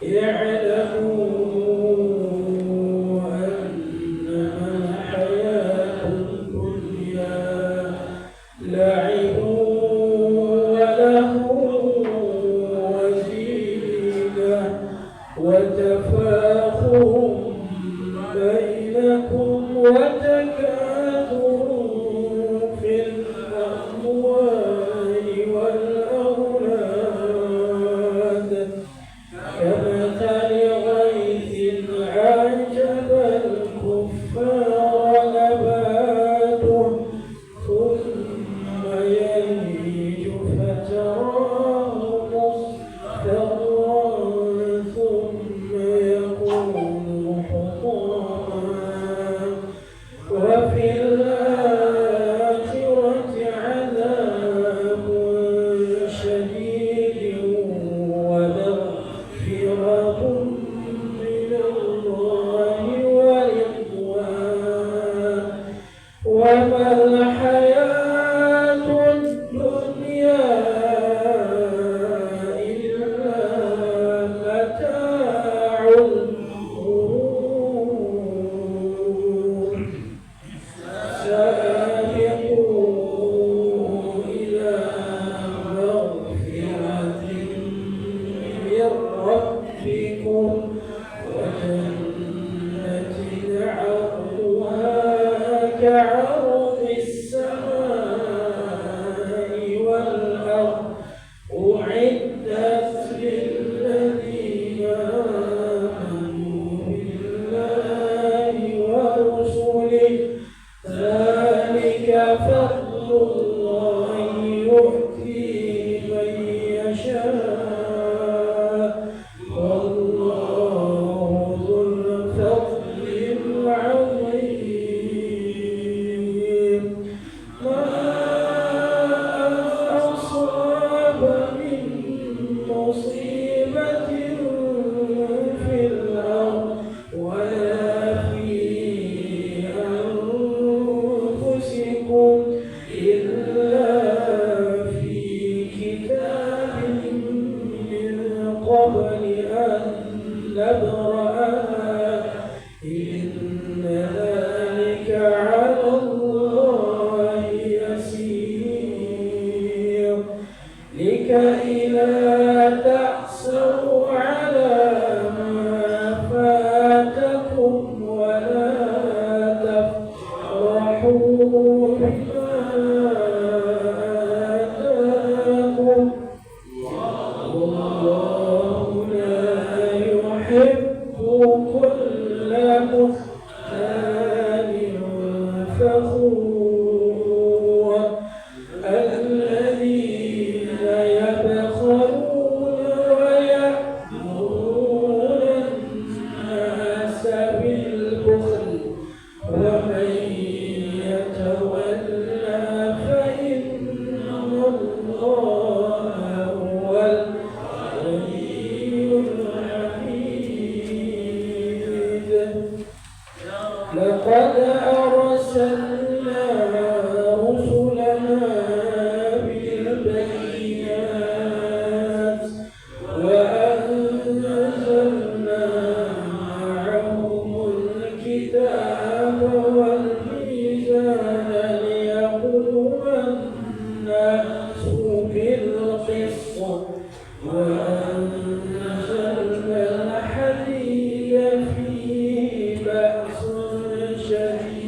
اعلموا أنما الحياة الدنيا لعب وله وزينة وتفاخر بينكم وتكاثر في الأموال والأولاد كمثل غيث أعجب الكفار نباته ثم يهيج فتراه مصفرا ثم يكون حطاما وفي الآخرة عذاب شديد ومغفرة من الله ورضوان وما الحياة الدنيا إلا متاع الغرور سابقوا إلى مغفرة من ربكم وجنة عرضها كعرض السماء والأرض أعدت للذين آمنوا بالله ورسله ذلك فضل الله يؤتيه من يشاء والله ذو الفضل العظيم ما أصاب من مصيبة في الأرض ولا في أنفسكم إلا في كتاب من قبل أن نبرأها إن ذلك على الله يسير لكي لا تأسوا على ما فاتكم ولا تفرحوا بما آتاكم والله لا يحب كل مختال فخور الذين يبخلون ويأمرون الناس بالبخل ومن يتولى فإن الله هو الغني الحميد لقد أرسلنا رسلنا بالبينات وأنزلنا معهم الكتاب والميزان ليقوم الناس بالقسط وأنزلنا الحديد فيه بأس شديد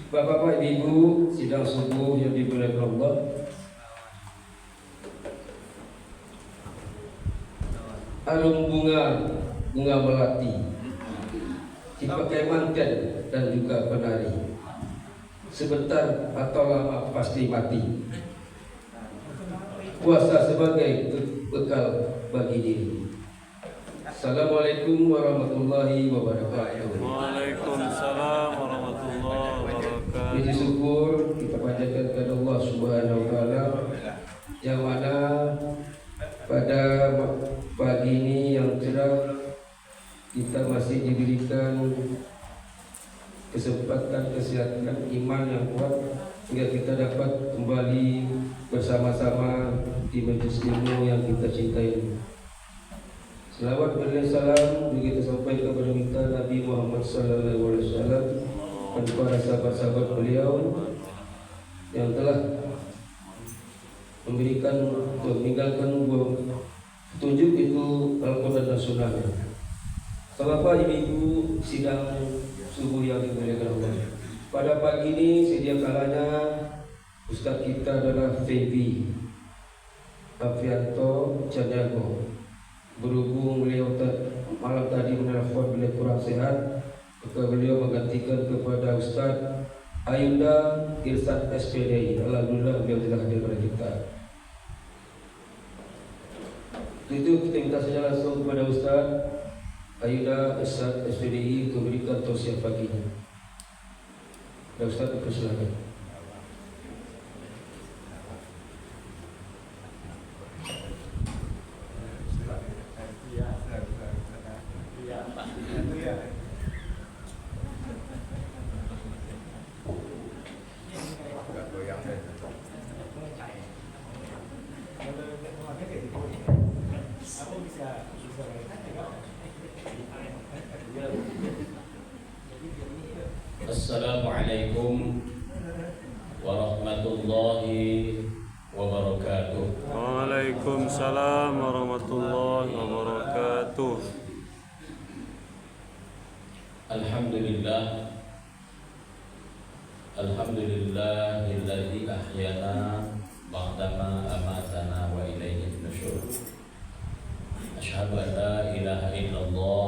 Bapak-bapak, ibu, sidang subuh yang dimuliakan Allah. Harum bunga melati, dipakai manten dan juga penari. Sebentar atau lama pasti mati. Puasa sebagai bekal bagi diri. Assalamualaikum warahmatullahi wabarakatuh. Waalaikumsalam warahmatullahi wabarakatuh. Puji syukur kita panjatkan kepada Allah Subhanahu wa taala yang mana pada pagi ini yang cerah kita masih diberikan kesempatan, kesehatan, iman yang kuat hingga kita dapat kembali bersama-sama di majelis ilmu yang kita cintai. Selawat dan salam juga kita sampaikan kepada kita Nabi Muhammad sallallahu alaihi wasallam dan para sahabat-sahabat beliau yang telah meninggalkan petunjuk itu Al-Quran dan Sunnah. Bapak ibu sidang subuh yang dimuliakan Allah. Pada pagi ini sedia kalanya Ustaz kita adalah Febi Afianto Caniago. Berhubung beliau malam tadi menelpon beliau kurang sehat, maka beliau menggantikan kepada Ustaz Ayunda Irsad SPDI. Alhamdulillah beliau telah hadir pada kita. Itu kita minta saja langsung kepada Ustaz Ayunda Irsad SPDI untuk memberikan tausiah paginya. Dan Ustaz dipersilakan. Assalamualaikum warahmatullahi wabarakatuh. Waalaikumsalam warahmatullahi wabarakatuh. Alhamdulillah, alhamdulillahilladzi ahyana ba'dama amatana wa ilaihi nusyur. Asyhadu an la ilaha illallah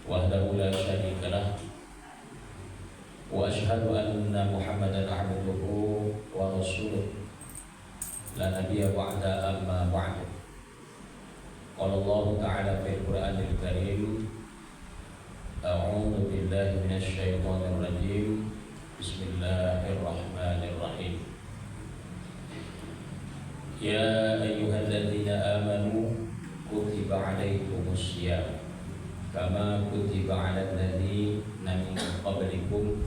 wahdahu la syarika lah wa asyhadu anna Muhammadan abduhu wa rasuluh la nabiyya ba'da amma ba'du. Qala Allah ta'ala fil Qur'anil Karim, a'udzu billahi minasy syaithanir rajim. Bismillahirrahmanirrahim. Ya ayyuhalladzina amanu kutiba 'alaikumus syiyam kama kutiba 'alal ladzina min qablikum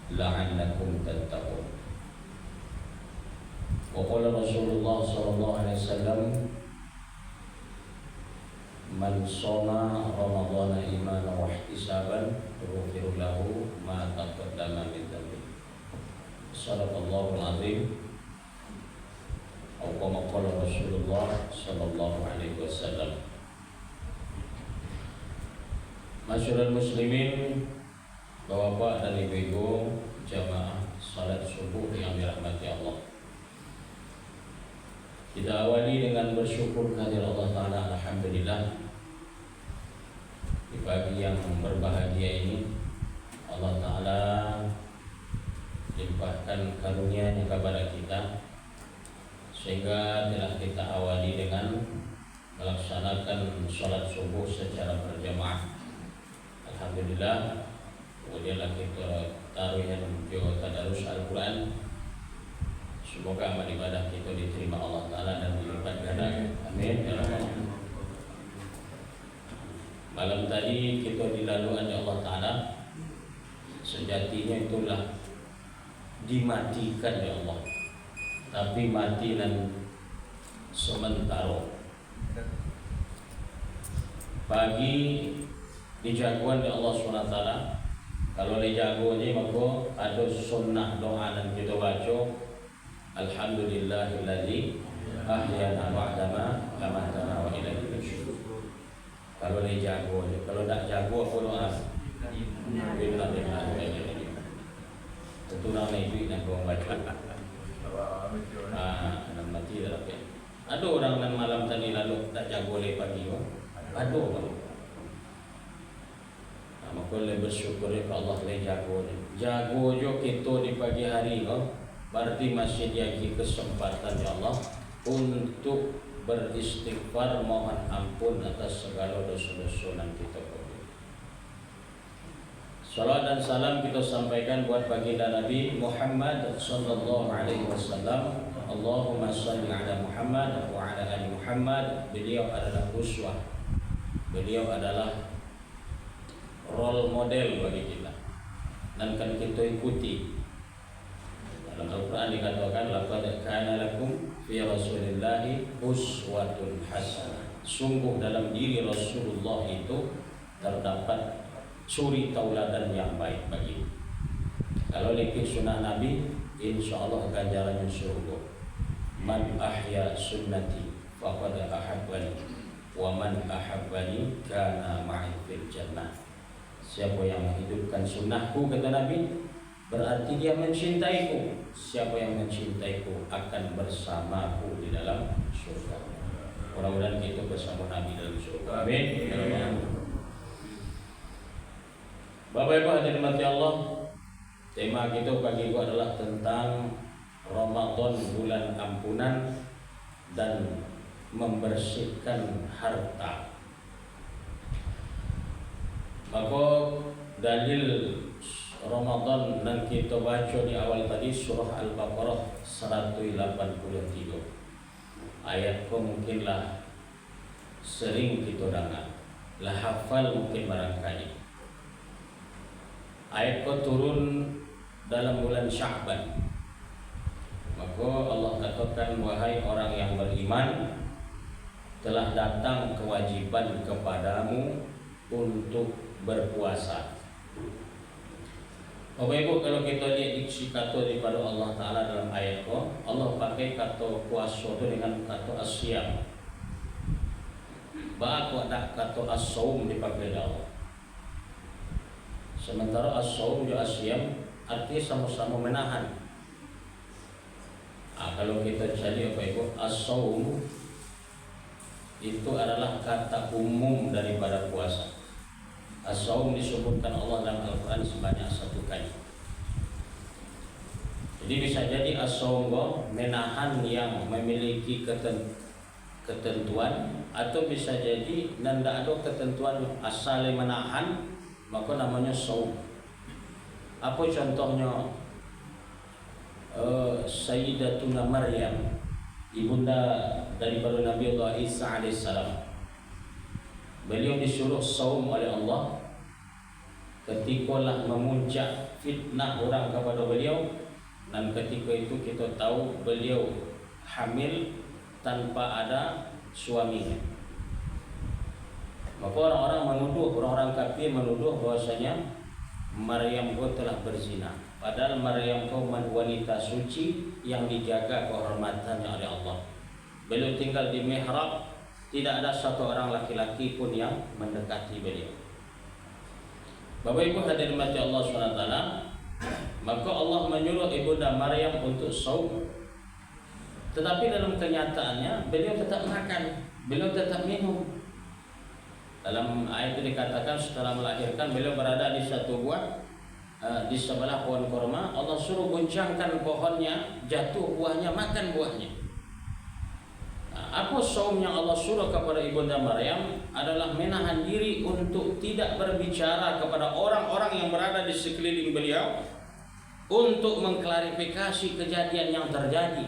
la'allakum tattaqun. Wa qala Rasulullah sallallahu alaihi wasallam, man shoma ramadhana imanan wa ihtisaban ghufira lahu ma taqaddama min dhanbi. Shadaqallahul azim. Atau kama qala Rasulullah sallallahu alaihi wasallam. Masyarul muslimin, Bapak dan Ibu jamaah salat subuh yang dirahmati Allah. Kita awali dengan bersyukur kehadirat Allah Ta'ala. Alhamdulillah, di pagi yang berbahagia ini Allah Ta'ala limpahkan karunia-Nya kepada kita, sehingga telah kita awali dengan melaksanakan salat subuh secara berjamaah. Alhamdulillah. Kemudianlah kita taruhan juga tadarus Al-Quran. Semoga amal ibadah kita diterima Allah Ta'ala dan dilipat gandakan. Amin. Malam tadi kita dilalui oleh Allah Ta'ala. Sejatinya itulah dimatikan oleh Allah, tapi mati dan sementara bagi dijagoan di Allah SWT. Kalau dijago ni maka ada sunnah doa dan kita baca Alhamdulillahilladzi ahyana ba'dama amatana wa ilaihi nusyur. Kalau dijago je, kalau tak jago apa doa? Tentu nama itu yang kau baca. Dan mati dah tak. Ada orang yang malam tadi lalu tak jago oleh pagi. Ada orang. Maka lebih bersyukur kepada Allah le jago ni. Jago jo kita di pagi hari ko, berarti masih lagi kesempatan ya Allah untuk beristighfar mohon ampun atas segala dosa-dosa yang kita buat. Salam dan salam kita sampaikan buat baginda Nabi Muhammad sallallahu alaihi wasallam. Allahumma shalli ala Muhammad wa ala ali Muhammad. Beliau adalah uswah. Beliau adalah role model bagi kita dan kan kita ikuti. Dalam Al-Quran dikatakan laqad kana lakum fi rasulillahi uswatun hasanah. Sungguh dalam diri Rasulullah itu terdapat suri tauladan yang baik bagi. Kalau ikut sunnah Nabi, insyaallah ganjarannya surga. Man ahya sunnati faqad ahabbani wa man ahabbani kana ma'i fil jannah. Siapa yang menghidupkan sunnahku, kata Nabi, berarti dia mencintaiku. Siapa yang mencintaiku akan bersamaku di dalam surga. Mudah-mudahan kita bersama Nabi dalam surga. Amin. Bapak Ibu hadirin mati Allah, tema kita pagi ini adalah tentang Ramadan, bulan ampunan dan membersihkan harta. Maka dalil Ramadan yang kita baca di awal tadi surah Al-Baqarah 183. Ayat ko mungkinlah sering kita dengar, lah hafal mungkin barangkali. Ayat ko turun dalam bulan Sya'ban. Maka Allah katakan, wahai orang yang beriman, telah datang kewajiban kepadamu untuk berpuasa. Bapak Ibu, kalau kita lihat diksi kata daripada Allah Ta'ala dalam ayat ko, Allah pakai kata puasa itu dengan kata asyam. Bahawa ada kata as-saum dipakai oleh Allah. Sementara as-saum dan asyam artinya sama-sama menahan. Kalau kita cari Bapak Ibu, as-saum itu adalah kata umum daripada puasa. As-saum disebutkan Allah dalam Al-Quran sebanyak 1 kali. Jadi bisa jadi as-saum menahan yang memiliki ketentuan, atau bisa jadi tidak ada ketentuan asal menahan, maka namanya saum. Apa contohnya? Sayyidatuna Maryam, ibunda daripada Nabi Allah Isa alaihissalam. Beliau disuruh saum oleh Allah ketikalah memuncak fitnah orang kepada beliau, dan ketika itu kita tahu beliau hamil tanpa ada suaminya. Maka orang-orang menuduh, orang-orang kafir menuduh bahwasanya Maryam itu telah berzina. Padahal Maryam itu wanita suci yang dijaga kehormatannya oleh Allah. Beliau tinggal di mihrab, tidak ada satu orang laki-laki pun yang mendekati beliau. Bapak Ibu hadirin mati Allah SWT, maka Allah menyuruh ibunda Maryam untuk saum. Tetapi dalam kenyataannya beliau tetap makan, beliau tetap minum. Dalam ayat itu dikatakan setelah melahirkan beliau berada di satu buah di sebelah pohon korma. Allah suruh goncangkan pohonnya, jatuh buahnya, makan buahnya. Apa saum yang Allah suruh kepada ibunda Maryam adalah menahan diri untuk tidak berbicara kepada orang-orang yang berada di sekeliling beliau, untuk mengklarifikasi kejadian yang terjadi.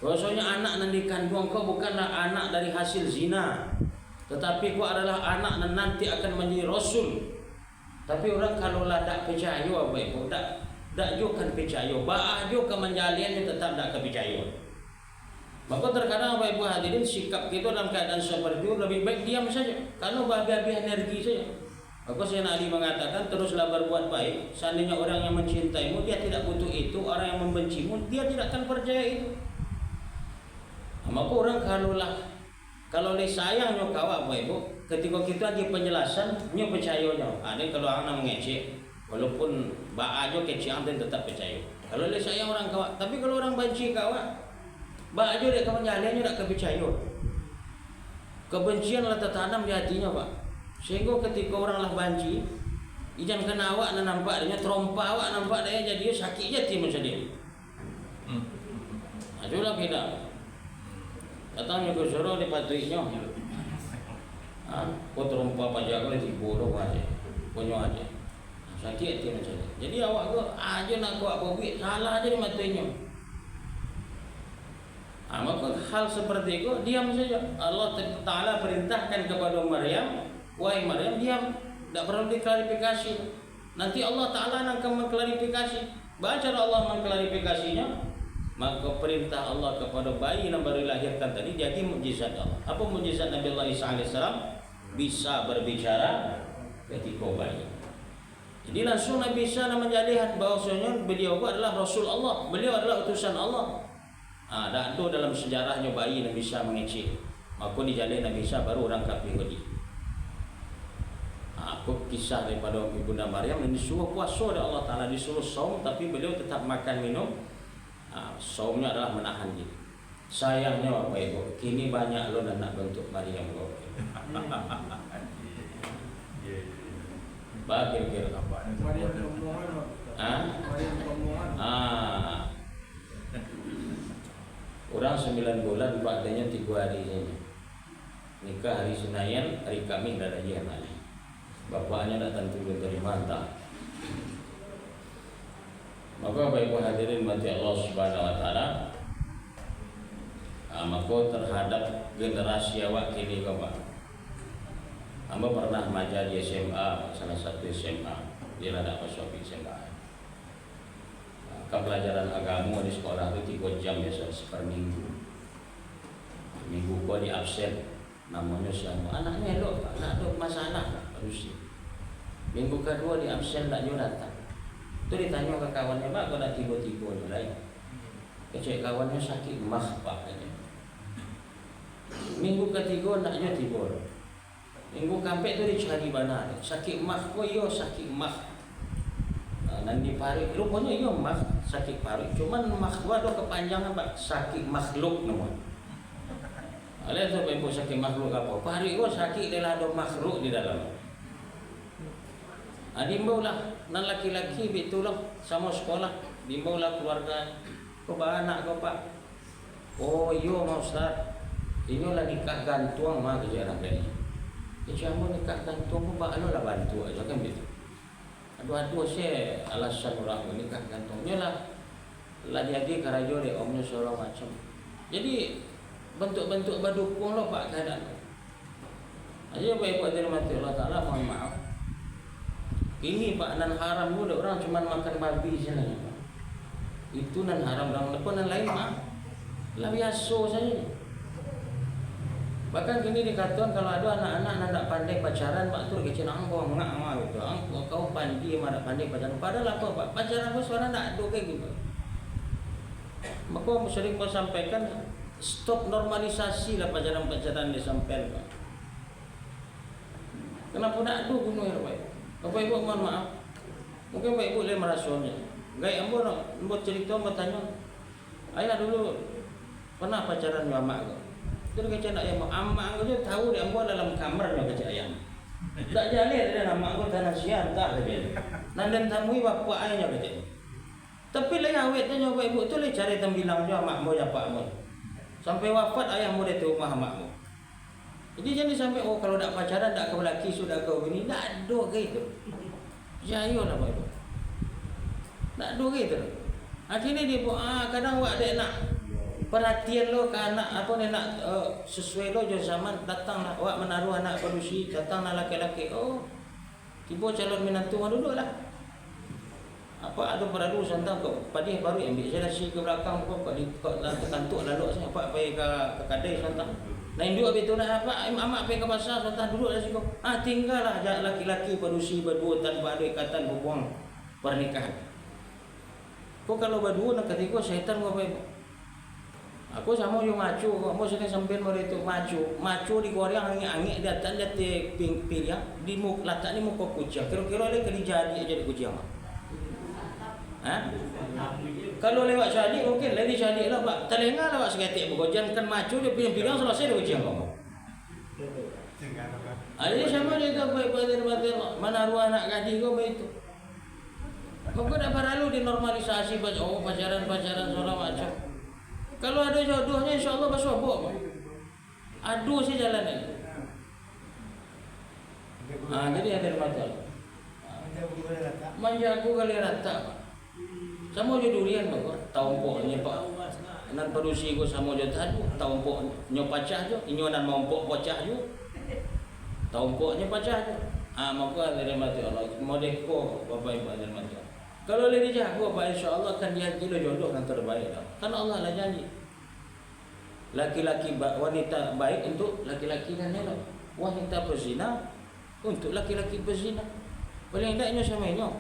Bahwasanya anak yang dikandung kau bukanlah anak dari hasil zina, tetapi kau adalah anak yang nanti akan menjadi rasul. Tapi orang kalau lah tak percaya apa ibu, tak juga kan percaya, bah juga menjaliannya tetap tak percaya. Maka terkadang Bapak Ibu hadirin sikap kita dalam keadaan seperti itu lebih baik diam saja, karena berhabis energi saja. Maka Sayyidina Ali mengatakan teruslah berbuat baik. Seandainya orang yang mencintaimu dia tidak butuh itu, orang yang membencimu dia tidak akan percaya itu. Maka orang kalau le sayangnya kau Bapak Ibu, ketika kita lagi penjelasan nyo percayanya. Ada kalau orang mengecek walaupun ba aja kecil dan tetap percaya. Kalau le sayang orang kau, tapi kalau orang benci kau, ba aja dia kawan jalannya tak percaya. Kebencian lah tertanam di hatinya Pak. Sehingga ketika orang lah benci, ijan kena awak nak nampak dia terompa awak nampak dia jadi sakit jati macam dia. Ajulah kita. Datangnya ke suruh di patuinya. Kau terompa pajak kau di bodoh aja, punya aja. Sakit hati macam dia. Jadi awak kau aja nak kau apa buat salah aja di matuinya. Maka hal seperti itu diam saja. Allah Ta'ala perintahkan kepada Maryam, wahai Maryam diam, tidak perlu diklarifikasi. Nanti Allah Ta'ala akan mengklarifikasi. Baca Allah mengklarifikasinya, maka perintah Allah kepada bayi yang baru dilahirkan tadi jadi mukjizat Allah. Apa mukjizat Nabi Allah Isa AS? Bisa berbicara ketika bayi. Jadi langsung Nabi Isa menjadikan bahwasanya beliau adalah Rasul Allah, beliau adalah utusan Allah. Dan itu dalam sejarahnya bayi Nabi Isa mengecil. Maka dijalin Nabi Isa baru orang kafir Yahudi. Aku kisah daripada Ibunda Maryam yang disuruh puasa oleh Allah Ta'ala, disuruh saum tapi beliau tetap makan minum. Saumnya adalah menahan diri. Sayangnya Bapak Ibu, kini banyak lo nak bentuk Maryam kau. Kira-kira orang 9 bulan padanya 3 hari saja. Nikah hari Senin, hari Kamis dah ada jian hari. Bapaknya tak tentu diterima entah. Maka Bapak Ibu hadirin mati Allah Subhanahu Wa Taala. Maka terhadap generasi awak kini kau Pak. Hamba pernah mengajar di SMA, salah satu SMA. Dia ada masuk SMA. Pelajaran agama di sekolah itu 3 jam biasa per minggu. Minggu kau di absen, namanya sama anaknya lo, anak lo masalah harus. Minggu kedua di absen tak jauh datang. Tu ditanya ke kawannya, Pak, kau nak tiba-tiba ni lain. Kecik kawannya sakit mah Pak katanya. Minggu ketiga nak jauh tiba. Minggu kampek tu dicari mana? Sakit mah, kau yo sakit mah. Nanti parik, rupanya iya mah sakit parik. Cuman makhluk ada kepanjangan Pak, sakit makhluk nama. Lihat tu Ibu sakit makhluk apa? Parik itu sakit dia ada makhluk di dalam. Diimbau lah, nan laki-laki betullah sama sekolah, diimbau lah keluarga. Kau bawa anak kau Pak? Oh iya Pak Ustaz, ini lah nikah gantung mah kejaran dia. Kamu nikah gantung kau bawa lah bantu aja kan begitu. Aduh saya alasan orang menikah gantungnya lah jadi karajo deh omnya segala macam. Jadi bentuk-bentuk badukung lo Pak keadaan. Aja Bapak Ibu dirahmati Allah Ta'ala, mohon maaf. Ini Pak nan haram muda orang cuma makan babi saja. Itu nan haram dan lepas nan lain mah lah biasa saja. Bahkan kini dikatakan kalau ada anak-anak nak pandai pacaran Pak tu kecil angkau ngak gitu. Angkau kau pandai mana pandai pacaran. Padahal apa Pak? Pacaran apa suara nak ada kayak gitu. Maka sering kau sampaikan stop normalisasi lah pacaran-pacaran disampaikan Pak. Kenapa nak ada gunung ya Pak? Bapak Ibu mohon maaf. Mungkin Bapak Ibu boleh merasanya. Gaya ambo nak buat cerita bertanya. Ayah dulu pernah pacaran sama mak kau. Itu kecil nak ayam, amak aku tu tahu dia ambil dalam kamarnya kecil ayam. Tak jalan dia nama aku tanah sian tak dia. Nandan tamui bapa ayahnya kecil. Tapi lain awet tu nyoba ibu tu le cari tembilang jo makmu ya pakmu. Sampai wafat ayahmu dia tu rumah makmu. Jadi jangan sampai oh kalau nak pacaran tak kau laki sudah kau ini tak ada gitu. Jayo lah ibu. Tak ada gitu. Akhirnya dia kadang awak ada nak perhatian lo ke anak apa ni nak sesuai lo je zaman datanglah awak menaruh anak padusi datanglah laki-laki oh tiba calon menantu dulu lah Apa ada perlu santam kau padih baru ambil saya nasi ke belakang kau kantuk lalu saya apa ke kedai santam. Lain dua betul nak apa amak pergi ke pasar santam duduk nasi kau. Tinggallah laki-laki berusia berdua tanpa ada ikatan hubungan pernikahan. Kau kalau berdua nak ketiga syaitan kau apa? Aku sama yo macu, kamu sini sambil mereka macu di Korea angin datang dari pinggang di muka letak di muka kucing. Kira-kira dia kali jadi kucing. Kalau lewat jadi okey, lagi jadi lah pak. Telinga lah pak seketik bergojan kan macu dia pinggang selesai dia kucing kamu. Jadi sama dia tu baik mana ruang anak gadis kau begitu. Kau dah perlu dinormalisasi pacaran seorang macam. Kalau ada jodohnya insya-Allah bersobok. Aduh si jalan ni. Jadi ada masalah. Manja aku kali rata. Sama je durian pak. Taumpoknya pak. Nan produksi ko sama je tadu. Taumpok nyo pacah je, inyo nan mompok pacah je. Taumpoknya pacah je. Maka dari mati Allah. Modeko bapak ibu dari mati. Kalau lagi jago apa insya-Allah akan dia gila jodoh yang terbaik dah. Kan Allah lah janji. Laki-laki wanita baik untuk laki-laki dan elok. Wanita berzina untuk laki-laki berzina. Paling tidaknya samanya.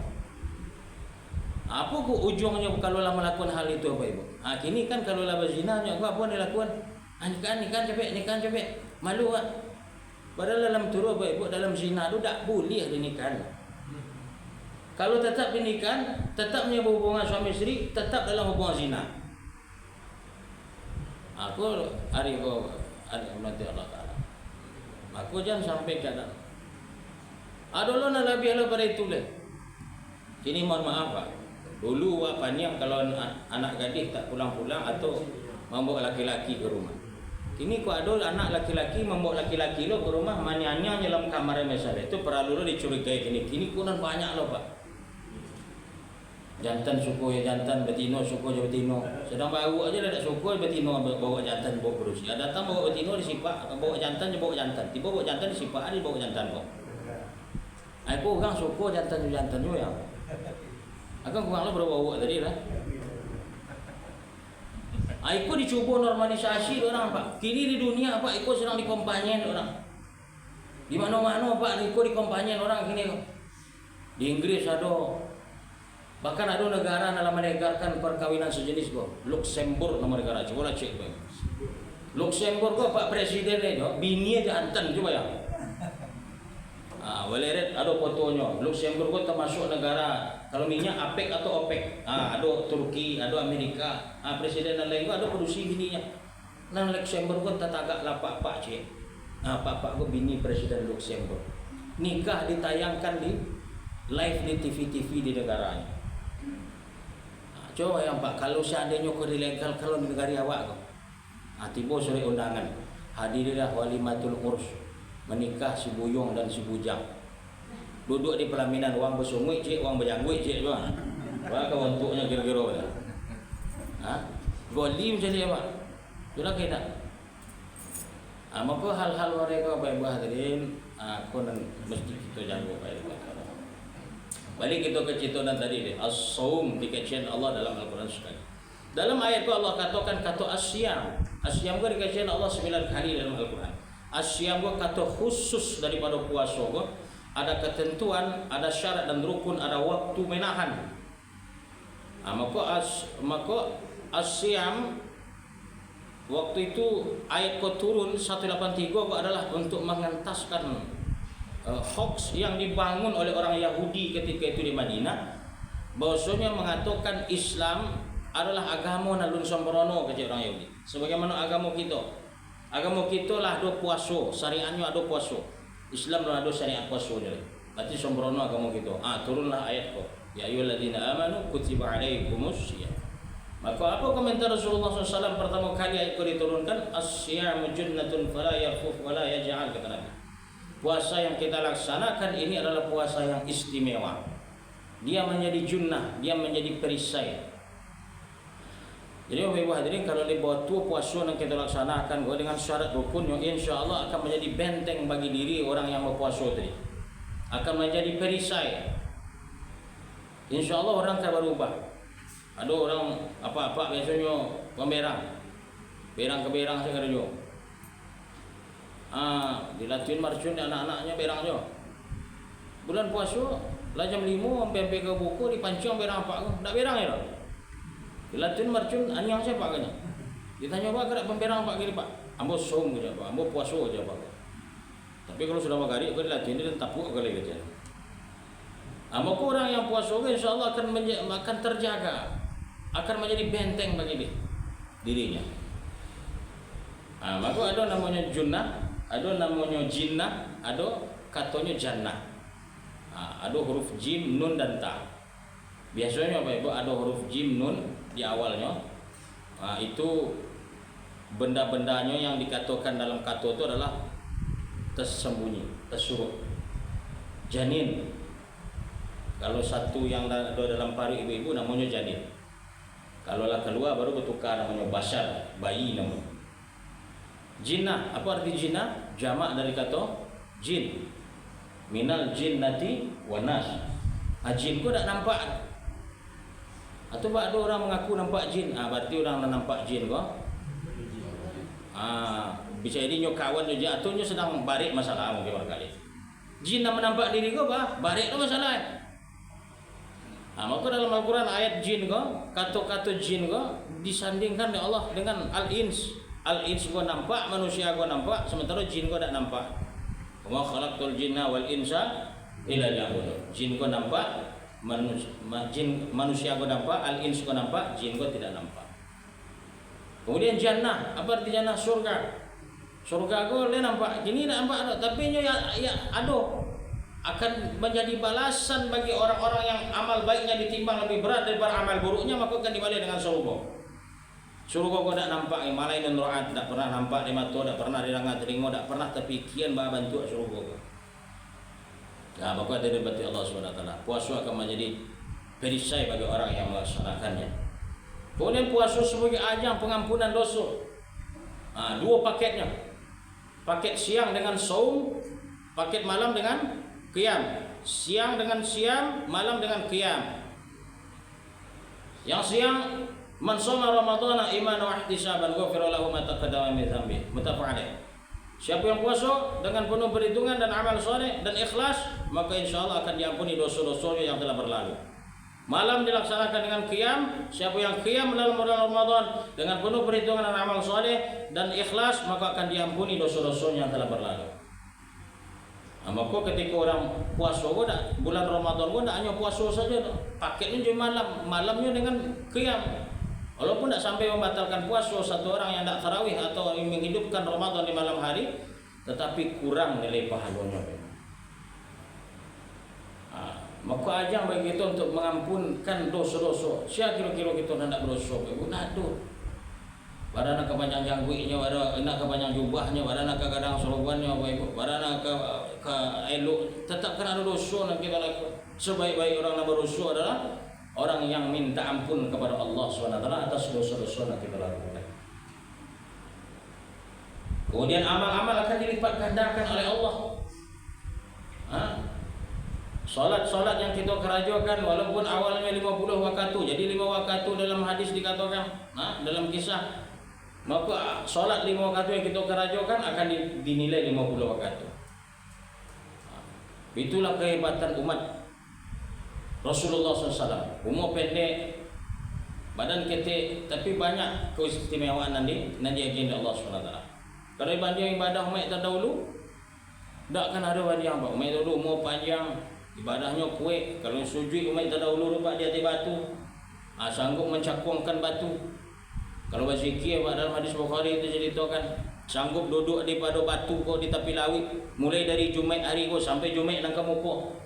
Apa ku ujungnya kalau lah melakukan hal itu apa ibu? Kini kan kalau lah berzina apa dia lakukan? Nikah cepet. Malu ah. Padahal dalam turut apa ibu dalam zina tu tak boleh dinikahan. Kalau tetap dinikah, tetap punya hubungan suami isteri, tetap dalam hubungan zina. Aku hari ko ada mati Allah Taala. Aku jangan sampai kadang. Aduh nak lebih pada itu le. Kini mohon maaf pak. Dulu apa ni kalau anak gadis tak pulang-pulang atau membawa laki-laki ke rumah. Kini ko ada anak laki-laki membawa laki-laki lo ke rumah manianya dalam kamar misalnya. Itu perlu lo dicurigai kini. Kini kunan banyak lo pak. Jantan suku ya jantan, betino suku ya betino. Sedang baru aja dah suku betino bawa jantan bawa berusia. Datang bawa betino disipak, bawa jantan je bawa jantan. Tiba bawa jantan disipak ada bawa jantan kok. Aku orang suku jantan juga ya. Akan kurang lo bawa tadi lah. Aku dicoba normalisasi orang pak. Kini di dunia pak, aku sedang dikompanyen orang. Di mana-mana pak, aku dikompanyen orang kini. Di Inggris ada. Bahkan ada negara dalam menegarkan perkawinan sejenis kok. Luxembourg nama negara. Coba lah cek bang. Luxembourg kok Pak Presiden ni, bini aja hantan coba ya. Boleh ada fotonya. Luxembourg kok termasuk negara kalau minyak APEC atau OPEC. Ada Turki, ada Amerika. Presiden dan lain ada produksi bininya. Nang Luxembourg kok tatagak lah pak cek. Pak kok bini Presiden Luxembourg. Nikah ditayangkan di live di TV di negaranya. Coba yang pak, kalau seandainya kau ilegal kalau di negara awak kau, tiba sore undangan, hadirlah walimatul urs, menikah si buyung dan si bujang, duduk di pelaminan, wang bersungguh cik, wang berjanggut cik, bang, kau untuknya kira-kira, golim jadi apa? Sudah kita, maka hal-hal mereka baik-baik hadirin, aku dan mesti kita jaga baik-baik. Balik kita ke cerita tadi deh. As-saum dikaitkan Allah dalam Al-Quran sekali. Dalam ayat itu Allah katakan kata asyam. Asyam itu dikaitkan Allah 9 kali dalam Al-Quran. Asyam itu kata khusus daripada puasa. Ada ketentuan, ada syarat dan rukun, ada waktu menahan. Maka asyam waktu itu ayat ko turun 183 adalah untuk mengentaskan hoax yang dibangun oleh orang Yahudi ketika itu di Madinah, bahwasanya mengatakan Islam adalah agama nalun sembrono kata orang Yahudi. Sebagaimana agama kita lah ada puasa, syariatnya ada puasa. Islam ada syariat puasa dia. Berarti sembrono agama kita. Turunlah ayat ko. Ya ayyuhalladzina amanu kutiba alaikumus syiyam. Maka apa komentar Rasulullah SAW pertama kali ayat itu diturunkan? As-syiyamu junnatun fala yarfuf wala yaj'al, kata Nabi. Puasa yang kita laksanakan ini adalah puasa yang istimewa. Dia menjadi junnah, dia menjadi perisai. Jadi Bapak Ibu hadirin, kalau di bawah tu puasa yang kita laksanakan dengan syarat rukun yang insya Allah akan menjadi benteng bagi diri orang yang berpuasa tadi. Akan menjadi perisai. InsyaAllah orang akan berubah. Ada orang apa-apa biasanya pemerang. Berang ke berang saya kerja. Dilatih marcun anak-anaknya berang je. Bulan puasa lah jam 5 sampai ke buku dipancing berang apa ke? Tak berang ya dah. Dilatih marcun anyang siapa kena? Ditanya apa kerak pemberang pak kiri pak? Ambo som ke apa? Ambo puasa je pak. Tapi kalau sudah magari kau dilatih ni dan tapuk kali kerja. Maka orang yang puasa insya-Allah akan terjaga, akan menjadi benteng bagi dirinya. Maka ada namanya junnah, ada namanya jinnah, ada katanya jannah. Ada huruf jim, nun dan ta. Biasanya apa ibu? Ada huruf jim, nun di awalnya. Itu benda-bendanya yang dikatakan dalam kata itu adalah tersembunyi, tersuruh. Janin. Kalau satu yang ada dalam paru ibu-ibu namanya janin. Kalau lah keluar baru bertukar namanya basar, bayi namanya. Jinnah, apa arti jinnah? Jamak dari kata jin. Minal jinnati wan nas. Jin kau tak nampak. Atau ada orang mengaku nampak jin, berarti orang nampak jin kau. Bisa jadi nyo kawan je atau nyo sedang barik masalah mungkin barangkali. Jin nak menampak diri kau barik tu masalah. Maka dalam Al-Quran ayat jin kau, kata-kata jin kau disandingkan oleh Allah dengan al-ins. Al-ins kau nampak, manusia kau nampak, sementara jin kau tak nampak. Wa khalaqtul jinna wal insa illa liya'budun. Jin kau nampak, manusia kau nampak, al-ins kau nampak, jin kau tidak nampak. Kemudian jannah, apa arti jannah? Surga. Surga kau dia nampak, gini tak nampak, tapi ya ada akan menjadi balasan bagi orang-orang yang amal baiknya ditimbang lebih berat daripada amal buruknya, maka akan dibalas dengan surga. Surga kau tak nampak, malaikun ru'at tak pernah nampak di mata, tak pernah didengar telinga, tak pernah terpikiran bahawa bantu surga kau. Maka daripada Allah SWT, puasa akan menjadi perisai bagi orang yang melaksanakannya. Kemudian puasa sebagai ajang pengampunan dosa. Dua paketnya. Paket siang dengan saum, paket malam dengan qiyam. Siang dengan siam, malam dengan qiyam. Yang siang, man shoma ramadhana imanan wa ihtisaban ghufira lahu ma taqaddama min dhanbi. Muttafaq alaih. Siapa yang puasa dengan penuh perhitungan dan amal soleh dan ikhlas, maka insyaallah akan diampuni dosa-dosanya yang telah berlalu. Malam dilaksanakan dengan qiyam. Siapa yang qiyam dalam bulan Ramadan dengan penuh perhitungan dan amal soleh dan ikhlas, maka akan diampuni dosa-dosanya yang telah berlalu. Maka ketika orang puasa bulan Ramadan tak hanya puasa saja, paketnya cuma malamnya dengan qiyam. Walaupun tak sampai membatalkan puasa satu orang yang tak tarawih atau menghidupkan Ramadan di malam hari, tetapi kurang nilai pahalanya. Maka ajang bagi kita untuk mengampunkan dosa-dosa. Siapa kira-kira kita nak berdosa? Ibu nak tu. Barana kepanjang jangguiknya, barana kepanjang jubahnya, barana ke kadang sorobannya, barana ke elok, tetap kena ada dosa nak kita lakukan. Sebaik-baik orang nak berdosa adalah orang yang minta ampun kepada Allah SWT atas dosa-dosa yang kita lakukan. Kemudian amal-amal akan dilipat gandakan oleh Allah. Solat-solat yang kita kerajakan walaupun awalnya 50 wakatu, jadi 5 wakatu dalam hadis dikatakan, dalam kisah, maka solat 5 wakatu yang kita kerajakan akan dinilai 50 wakatu. Itulah kehebatan umat Rasulullah SAW. Umur pendek, badan ketek, tapi banyak keistimewaan nanti agenda Allah SWT. Kalau banding ibadah umat terdahulu, tak akan ada banding apa. Umat terdahulu umur panjang, ibadahnya kuat. Kalau sujud umat terdahulu rupa di atas batu, sanggup mencakungkan batu. Kalau berzikir dalam hadis Bukhari itu ceritakan, sanggup duduk di pada batu kau di tepi laut, mulai dari Jumaat hari kau sampai Jumaat nang kamu kau.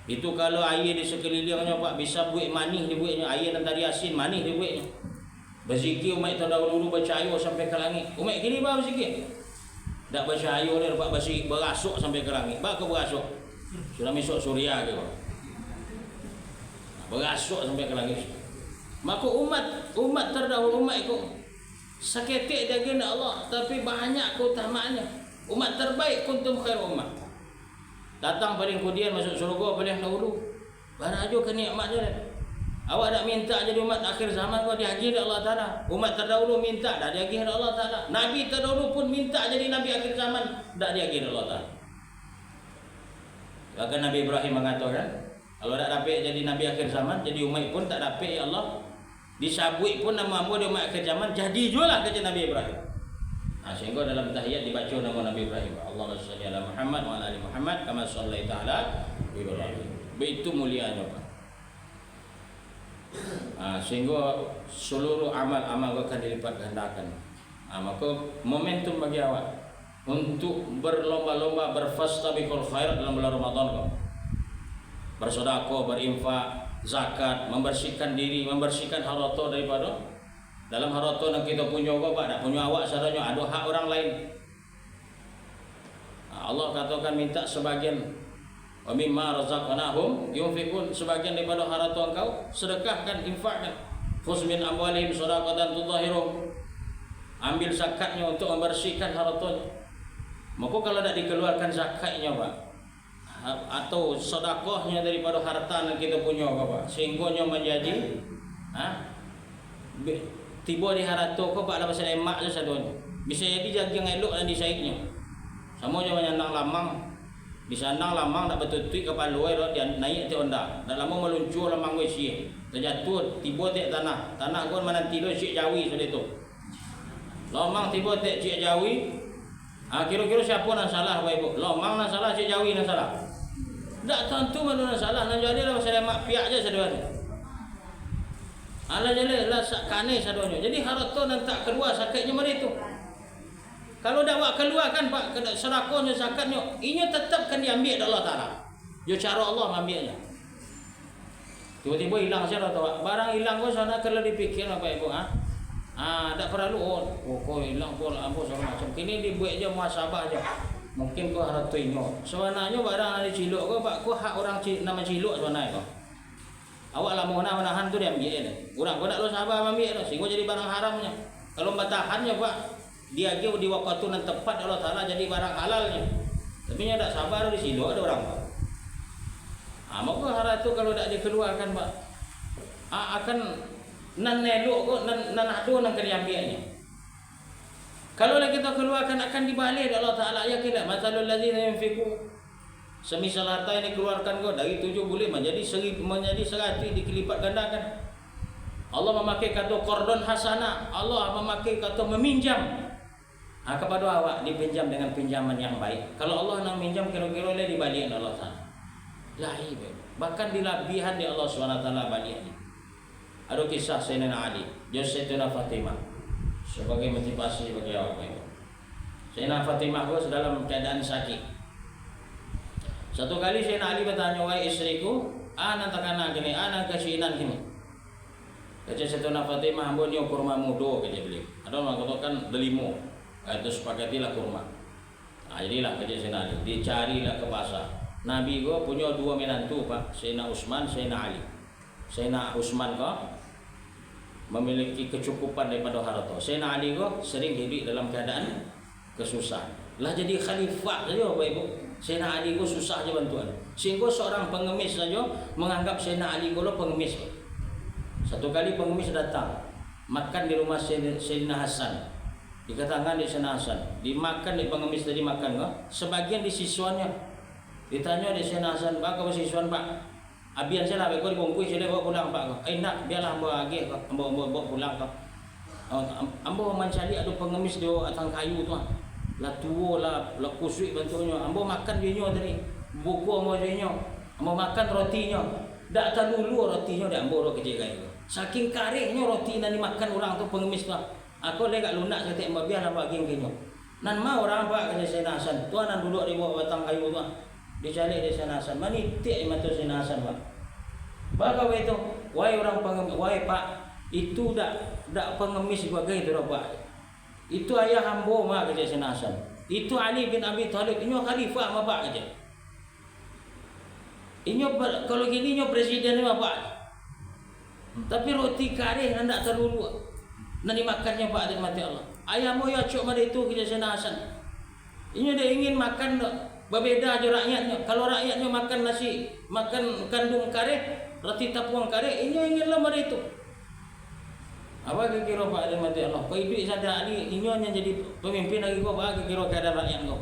Itu kalau air di sekelilingnya Pak bisa buat manis dibuatnya, air dan tari asin manis dibuatnya. Berzikir umat terdahulu baca ayat sampai ke langit. Umat kini baru berzikir. Tak baca ayat ni dapat bersih berasuk sampai ke langit. Bak ke berasuk? Sudah misuk Suria ke? Berasuk sampai ke langit. Maka umat terdahulu umat itu seketik agenda Allah, tapi banyak keutamaannya. Umat terbaik kuntum khair ummah. Datang paling kemudian masuk surga paling dahulu. Barajo kenikmat dia. Awak nak minta jadi umat akhir zaman kau diagih oleh Allah Ta'ala. Umat terdahulu minta, dah diagih oleh Allah Ta'ala. Nabi terdahulu pun minta jadi Nabi akhir zaman, dah diagih oleh Allah Ta'ala. Bahkan Nabi Ibrahim mengatakan, kalau tak dapat jadi Nabi akhir zaman, jadi umat pun tak dapat ya Allah. Disabui pun nama dia umat akhir zaman, jadi jualah kerja Nabi Ibrahim. Sehingga dalam tahiyat dibaca nama Nabi Ibrahim. Allahumma shalli ala Muhammad wa ala ali Muhammad kama shallaita ala Ibrahim. Begitu mulianya Pak. Sehingga seluruh amal-amal akan dilipat gandakan. Maka momentum bagi awak untuk berlomba-lomba berfastabiqul khairat dalam bulan Ramadan kau. Bersedekah, berinfak, zakat, membersihkan diri, membersihkan harta daripada dalam harta yang kita punya kau Pak, tak punya awak sadanya ada hak orang lain. Allah katakan minta sebagian wa mimma razaqnahum yunfiqun, sebagian daripada harta engkau sedekahkan, infakkan. Khudz min amwalihim shadaqatan tutahhiruhum, ambil zakatnya untuk membersihkan hartanya. Maka kalau tidak dikeluarkan zakatnya Pak, atau sedekahnya daripada harta yang kita punya Pak, sehingga menjadi tiba di harta kau Pak, dapat saya emak je sadonya. Bisa jadi jaga elok dan disaiknya. Sama je menyandang lamang. Di sana lamang tak betul tuik kepala luar dia naik ti onda. Dah lama meluncur lamang we si. Terjatuh tiba tek tanah. Tanah kon mana tidur cik jawi sudah tu. Lamang tiba tek cik jawi. Kira-kira siapa yang salah Bapak Ibu? Lamang yang salah, cik jawi yang salah. Tak tentu mana yang salah. Nan jadi lah pasal mak piak je sadonya. Ala jadi lah sakane sadonya. Jadi harta nan tak keluar sakitnya mari tu. Kalau dah awak keluarkan Pak, sedekahnya, zakatnya, inya tetap kan diambil oleh Allah Ta'ala. Yo cara Allah mengambilnya. Tiba-tiba hilang saya tahu. Barang hilang kau sana kalau dipikir apa Ibu tak perlu kau hilang kau ambo segala macam. Kini dibuat je muhasabah aja. Mungkin kau harap tu inyo. Sebenarnya barang ada cilok kau Pak, kau hak orang nama cilok sebenarnya kau. Awak lah mau menahan tu diambil. Orang kau nak lo sabar ambil tu, sehingga jadi barang haramnya. Kalau bertahannya Pak, dia di waktu yang tepat Allah Ta'ala jadi barang halalnya. Tapi nya tak sabar di sini ada orang Pak. Maka harap itu kalau tak dikeluarkan Pak, akan nan nelok kok nan ado nan keriambiannya. Kalau kita keluarkan akan dibalik Allah Ta'ala ya kira masalul ladzina yunfiqu. Semisal harta ini keluarkan kau dari 7 boleh menjadi 100 dikelipat gandakan. Allah memakai kata qardun hasanah, Allah memakai kata meminjam. Kepada awak dipinjam dengan pinjaman yang baik. Kalau Allah nak minjam kira-kira boleh dibalik Allah Ta'ala. Lahi bahkan dilabihan di Allah SWT baliknya. Ada kisah Sayyidina Ali, Sayyidina Fatimah sebagai motivasi bagi awak. Sayyidina Fatimah itu dalam keadaan sakit. Satu kali Sayyidina Ali bertanya, wahai istriku, ana takana gini, ana kasinan gini. Kata Sayyidina Fatimah, hamba ni kurma muda kata beliau. Ada orang katakan delimo. Itu sepakatilah kurma. Jadilah kerja Sayyidina Ali. Dicarilah ke pasar. Nabi ko punya 2 menantu Pak, Sayyidina Utsman, Sayyidina Ali. Sayyidina Utsman ko memiliki kecukupan daripada harta. Sayyidina Ali ko sering hidup dalam keadaan kesusahan. Lah jadi khalifah saja Bapak Ibu. Sayyidina Ali ko susah aja bantuan. Sehingga seorang pengemis saja menganggap Sayyidina Ali ko pengemis. Satu kali pengemis datang makan di rumah Sayyidina Hasan. Dikatakan di sana Hasan, dimakan di pengemis tadi makan kok. Sebagian di siswanya. Ditanya di sana Hasan, "Pak, kau siswan Pak? Abian saya nak kau dibungkus saya bawa pulang Pak." Nak biarlah hamba lagi kau, hamba bawa pulang kau. Hamba mencari ada pengemis di atas kayu tu. Lah tua lah kusui bantunya. Hamba makan dia nyo tadi. Buku hamba dia nyo. Hamba makan rotinya. Dak tahu dulu rotinya dak hamba kerja kayu. Saking kariknya roti yang dimakan orang tu pengemis tu. Aku lagi kat lunak saya tak biar nak bagi kenyo. Nan mau orang Pak kata Sayyidina Hasan. Tuan nan duduk di bawah batang kayu tu. Dicari di Sayyidina Hasan. Mani tik mata Sayyidina Hasan Pak. Bagaimana itu? Wahai orang pengemis, wahai Pak, itu dak pengemis sebagai itu Pak. Itu ayah hamba mak kata Sayyidina Hasan. Itu Ali bin Abi Thalib. Ini khalifah mak Pak kata. Ini kalau gini ini presiden ni Pak. Tapi roti karih hendak terlalu. Nanti makannya Pak mati Allah. Ayahmu ya cuk mari itu kerja Sayyidina Hasan. Ini dia ingin makan Berbeza aja rakyatnya. Kalau rakyatnya makan nasi, makan kandung kare, roti tapuang kare, ini inginlah mereka itu. Apa kira Pak Adil mati Allah? Kau hidup sadar Ali, ini hanya jadi pemimpin lagi kau. Apa kira keadaan rakyat kau?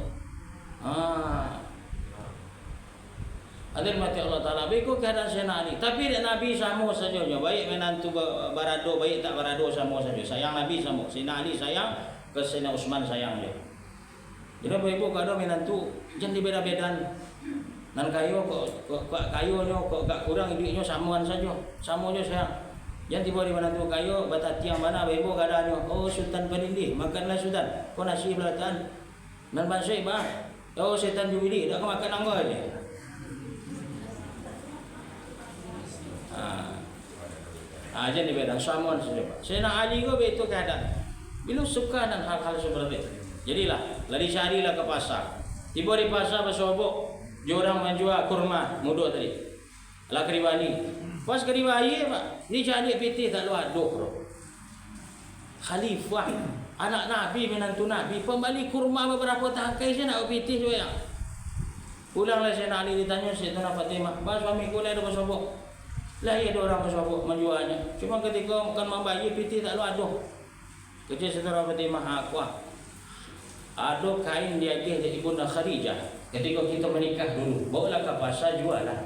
Adil mati Allah Taala. Baik keadaan Sayyidina Ali. Tapi Nabi sama saja. Baik menantu barado, baik tak barado sama saja. Sayang Nabi sama. Sayyidina Ali sayang, ke Sayyidina Utsman sayang dia. Jadi ibu kalau menantu jangan dibeda-bedakan. Dan kayu kok kayunya kok gak kurang hidupnya samuan saja. Samunya sayang. Jangan tiba di menantu kayu batat tiang mana ibu keadaannya. Oh Sultan Penindi, makanlah Sultan. Kau nasi belatan. Dan bansai bah. Oh setan Jubili, dak makan anggo aja. Jangan dibedakan samuan saja. Sayyidina Ali kau begitu keadaan. Bila suka dan hal-hal seperti itu. Jadilah, lari carilah ke pasar. Tiba di pasar bersobok, orang menjual kurma muda tadi. Lah keribani. Pas keribani Pak, ni jadi piti tak luar dok. Khalifah, anak Nabi menantu Nabi, pembali kurma beberapa tangkai saya nak piti juga. Pulanglah saya Ali ditanya Sayyidina Fatimah, "Bah suamiku lah ada bersobok." Lah ia ada orang bersobok menjualnya. Cuma ketika makan membayi piti tak luar dok. Kerja Sayyidina Fatimah akuah. Ada kain dia dari Ibunda Khadijah. Ketika kita menikah dulu, bawalah ke pasar jualah.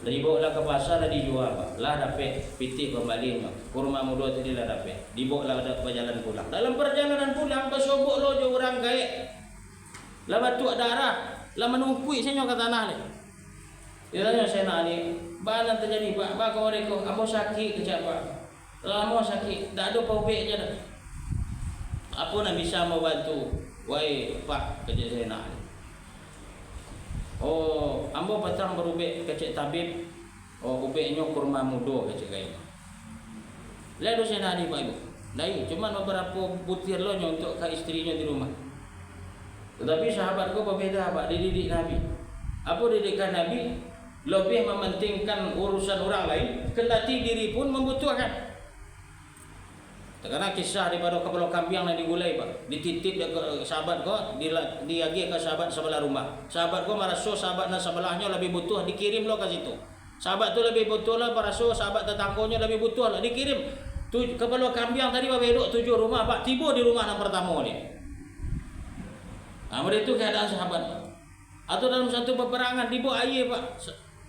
Dari bawalah ke pasar dah dijual, lah dapat piti kembali. Kurma muda tadi lah dapat. Dibawalah ada perjalanan pulang. Dalam perjalanan pulang bersobok lo je orang kaya. Lah batuk darah, lah menungkui saya ke tanah ni. Dia tanya saya ni, "Bagaimana terjadi Pak? Bagaimana mereka? Amo sakit kejap Pak. Lama sakit, tak ada paubek je dah. Apa nak bisa membantu? Wahai Pak, kerja saya nak. Oh, ambo petang berubek kecik tabib. Oh, ubeknya kurma muda kecik kaya. Lalu saya nak Pak Ibu. Lain, cuma beberapa butir lo untuk ke istrinya di rumah. Tetapi sahabat kau berbeza Pak, dididik Nabi. Apa didikan Nabi? Lebih mementingkan urusan orang lain, kendati diri pun membutuhkan. Karena kisah daripada kepala kambing yang digulai Pak, dititip ke sahabat kau, diagi ke sahabat sebelah rumah. Sahabat kau merasa sahabat dan sebelahnya lebih butuh, dikirim lo ke situ. Sahabat tu lebih butuh lah, merasa sahabat tetangganya lebih butuh lah, dikirim. Tu kepala kambing tadi bereduk 7 rumah Pak, tiba di rumah yang pertama ni. Mereka itu keadaan sahabat. Atau dalam satu peperangan dibawa air Pak.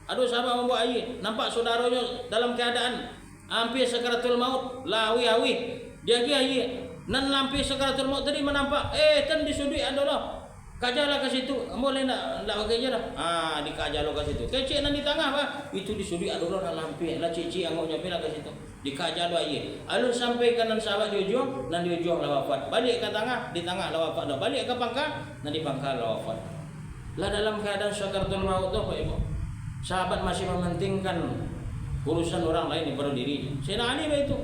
Ada sahabat membawa air, nampak saudaranya dalam keadaan hampir sakaratul maut, lawi-awi. Dia air. Nan hampir sakaratul maut tadi menampak, kan disudui adalah. Kajalah ke situ. Boleh nak pakai je dah. Dikajar ke situ. Kecik nan di tengah Pak. Itu disudui adalah nak hampir. Lah cik-cik angoknya pilih ke situ. Dikajar air. Alun sampai kanan sahabat di ujung, nan di ujung lah wafat. Balik ke tengah, di tengah lah wafat dah. Balik ke pangkal, nan di pangkal lah wafat. Lah dalam keadaan sakaratul maut tu Pak Ibu. Sahabat masih mementingkan urusan orang lain daripada dirinya. Sayyidina Ali begitu.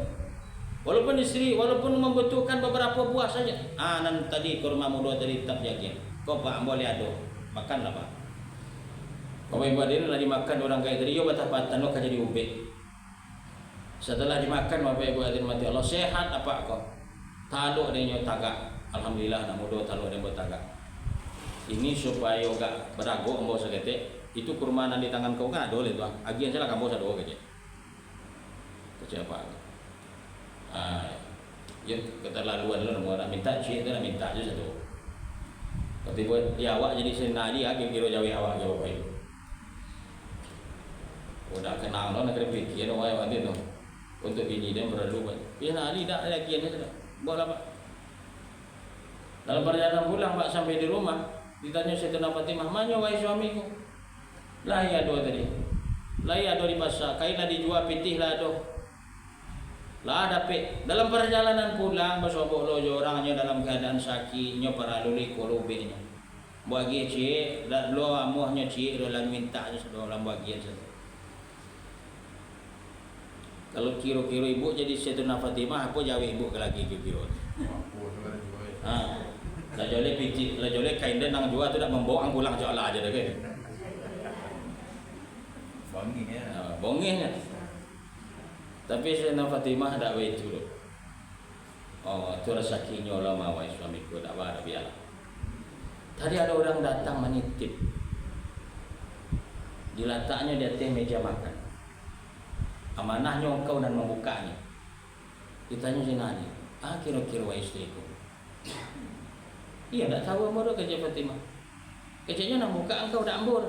Walaupun istri, walaupun membutuhkan beberapa buah saja. Nan tadi kurma muda tadi tak jaga. Kau Pak boleh ada. Makanlah Pak. Bapak Ibu hadirin lah dimakan orang kaya tadi. Yo batah-batah lo jadi ubek. Setelah dimakan Bapak Ibu hadirin mati Allah sehat apa kau? Taluk dia tagak. Alhamdulillah nak muda taluk dia bertagak. Ini supaya gak berago ambo sakete. Itu kurma nan di tangan kau kan ada oleh tu. Agian salah kamu satu kerja. Kerja apa? Ya keterlaluan lo nak minta cik tu nak minta je satu. Tapi buat dia awak jadi senali lagi kira jauh awak jauh baik. Udah kenal lo nak kena fikir orang awak tu. Untuk bini dia berlalu buat. Dia nak ali dah lagi ni sudah. Buatlah Pak. Dalam perjalanan pulang Pak sampai di rumah, ditanya Sayyidina Fatimah, "Mana wahai suamiku?" Lah ya do tadi. Lah ya do di pasar, kainlah dijual pitih lah do. Lah dapat dalam perjalanan pulang bersobok lo orangnya dalam keadaan sakitnya para luli kolobenya. Bagi cik, lo amuhnya cik dalam minta je sudah dalam bagian saja. Kalau kira-kira ibu jadi Sayyidina Fatimah, apa jawab ibu ke lagi kira-kira? Lah jole pitih, lah jole kain dan nang jual tu dak membawa pulang je Allah aja dah kan. Bongihnya. Tapi Sayyidina Fatimah tak begitu tu. Oh, tu rezekinya lama wahai suamiku tak apa biarlah. Tadi ada orang datang menitip, diletaknya di atas meja makan. Amanahnya engkau dan membukanya. Ditanya si Nani, kira-kira wa istriku. Iya, tak tahu apa kerja Fatimah. Kerjanya nak buka engkau dah ambur.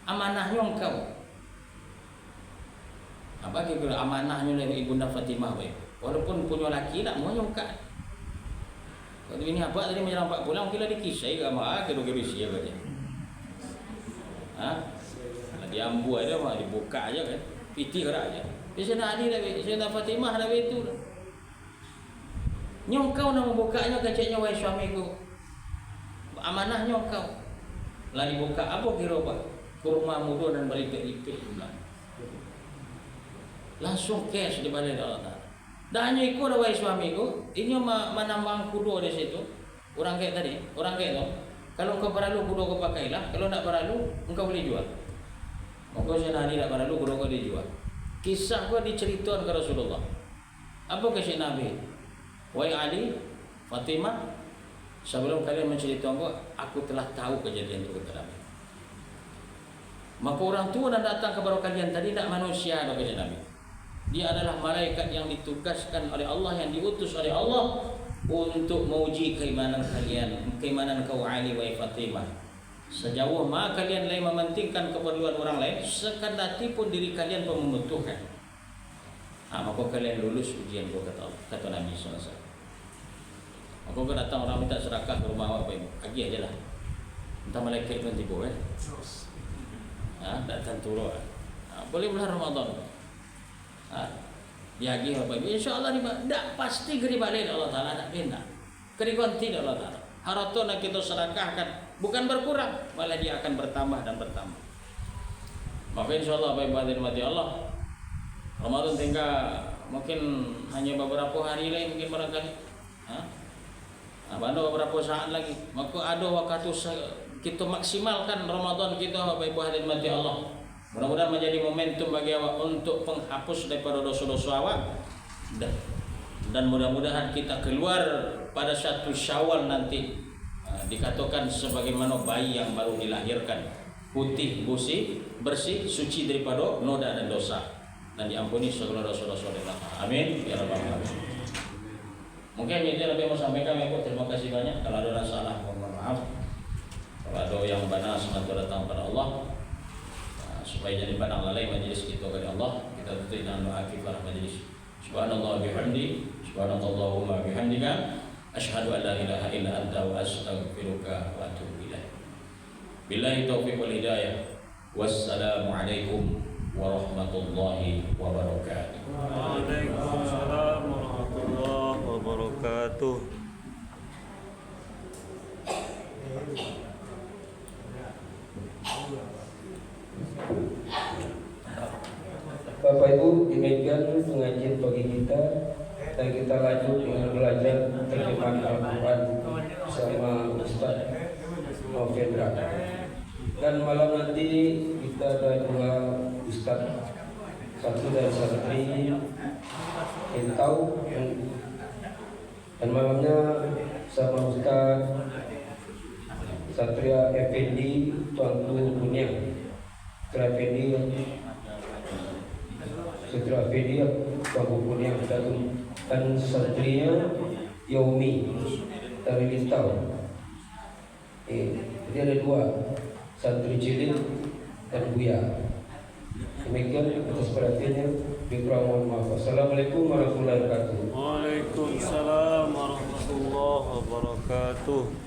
Amanahnya engkau. Apa kira amanahnya dari Ibunda Fatimah baik. Walaupun punya laki tak mau buka. Kalau ini apa tadi menyerampak pulang kira dikisai ke ama kira-kira sia baca. Dia ambu aja mah dibuka aja kan. Piti kera aja. Bisa nak ada dah, bisa nak Fatimah dah itu. Nyongkau nak membukanya keceknya wahai suamiku. Amanah nyongkau. Lah dibuka apa kira apa? Kurma muda dan balik ipik pula. Langsung cash di balik Allah Taala. Dah hanya ikut wahai suamiku, ini menambang kudo di situ. Orang kayak tadi, orang kayak tu. Kalau engkau perlu kudo kau pakailah, kalau tak perlu engkau boleh jual. Maka saya nak tak perlu kudo kau dijual. Kisah kau diceritakan ke Rasulullah. Apa kisah Nabi? Wahai Ali, Fatimah, sebelum kalian menceritakan aku telah tahu kejadian itu kata Nabi. Maka orang tua yang datang kepada kalian tadi tak manusia ada kata Nabi. Dia adalah malaikat yang ditugaskan oleh Allah, yang diutus oleh Allah untuk menguji keimanan kalian, keimanan kau Ali wa Fatimah. Sejauh mana kalian lain mementingkan keperluan orang lain, sekandati pun diri kalian pun membutuhkan. Maka kalian lulus ujian kau kata Nabi SAW. Maka kau datang orang minta serakah ke rumah awak baik, agi aja lah. Entah malaikat pun tiba kan. Datang turun. Boleh bulan Ramadan. Dia agi apa? InsyaAllah ni tak pasti keri balik Allah Taala tak bina. Keri ganti Allah Taala. Harata nak kita sedekahkan bukan berkurang, malah dia akan bertambah dan bertambah. Maka insyaallah baik-baik mati Allah. Ramadan tinggal mungkin hanya beberapa hari lagi mungkin barangkali. Ada beberapa saat lagi. Maka ada waktu kita maksimalkan Ramadan kita baik-baik mati Allah. Mudah-mudahan menjadi momentum bagi awak untuk penghapus daripada dosa-dosa awak dan mudah-mudahan kita keluar pada satu Syawal nanti dikatakan sebagaimana bayi yang baru dilahirkan, putih, bersih, suci daripada noda dan dosa dan diampuni segala dosa-dosa Allah. Amin ya rabbal alamin. Mungkin itu yang lebih mau sampaikan. Terima kasih banyak. Kalau ada salah mohon maaf. Kalau ada yang benar semoga datang pada Allah. Supaya jadi pandang lalai majlis kita kepada Allah. Kita tutup dengan doa kifarah majlis. Subhanallah bihamdi, subhanallahumma bihamdika, asyhadu an la ilaha illa anta wa astaghfiruka wa atubu ilaik. Billahi taufiq wal hidayah. Wassalamu alaikum warahmatullahi wabarakatuh. Waalaikumsalam warahmatullahi wabarakatuh. Bapak Ibu, demikian pengajian pagi kita dan kita lanjut dengan belajar terjemahan Al-Quran bersama Ustaz Novendra. Dan malam nanti kita ada dua Ustaz, satu dari santri Entau dan malamnya sama Ustaz Satria Effendi Tuanku Dunia. Satria Effendi Tuanku Dunia dan Satria Yomi dari Lintau. Jadi ada dua, santri cilik dan Buya. Demikian atas perhatiannya. Mohon maaf. Assalamualaikum warahmatullahi wabarakatuh. Waalaikumsalam warahmatullahi wabarakatuh.